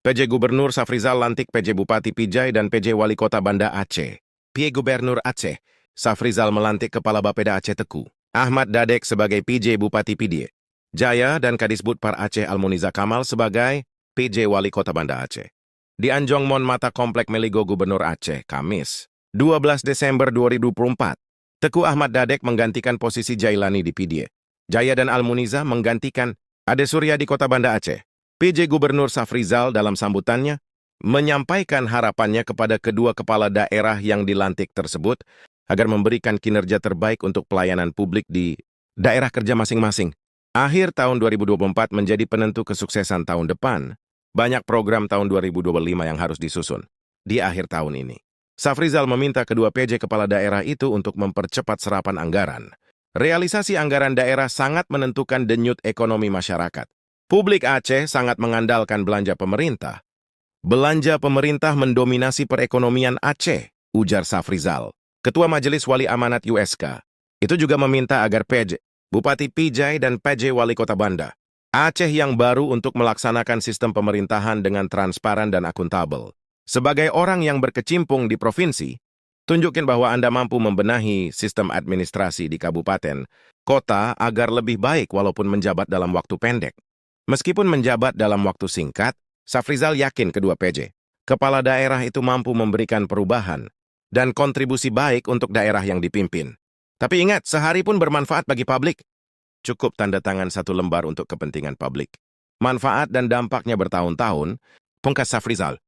PJ Gubernur Safrizal lantik PJ Bupati Pijai dan PJ Wali Kota Banda Aceh. PJ Gubernur Aceh, Safrizal melantik Kepala Bapeda Aceh Teku, Ahmad Dadek sebagai PJ Bupati Pidie Jaya dan Kadisbud Par Aceh Almuniza Kamal sebagai PJ Wali Kota Banda Aceh. Di Anjong Mon Mata Komplek Meligo Gubernur Aceh, Kamis, 12 Desember 2024, Teku Ahmad Dadek menggantikan posisi Jailani di Pidie Jaya dan Almuniza menggantikan Ade Surya di Kota Banda Aceh. PJ Gubernur Safrizal dalam sambutannya menyampaikan harapannya kepada kedua kepala daerah yang dilantik tersebut agar memberikan kinerja terbaik untuk pelayanan publik di daerah kerja masing-masing. Akhir tahun 2024 menjadi penentu kesuksesan tahun depan. Banyak program tahun 2025 yang harus disusun di akhir tahun ini. Safrizal meminta kedua PJ kepala daerah itu untuk mempercepat serapan anggaran. Realisasi anggaran daerah sangat menentukan denyut ekonomi masyarakat. Publik Aceh sangat mengandalkan belanja pemerintah. Belanja pemerintah mendominasi perekonomian Aceh, ujar Safrizal. Ketua Majelis Wali Amanat USK itu juga meminta agar PJ, Bupati Pijai dan PJ Wali Kota Banda Aceh yang baru untuk melaksanakan sistem pemerintahan dengan transparan dan akuntabel. Sebagai orang yang berkecimpung di provinsi, tunjukin bahwa Anda mampu membenahi sistem administrasi di kabupaten, kota agar lebih baik walaupun menjabat dalam waktu pendek. Meskipun menjabat dalam waktu singkat, Safrizal yakin kedua PJ kepala daerah itu mampu memberikan perubahan dan kontribusi baik untuk daerah yang dipimpin. Tapi ingat, sehari pun bermanfaat bagi publik. Cukup tanda tangan satu lembar untuk kepentingan publik. Manfaat dan dampaknya bertahun-tahun, pungkas Safrizal.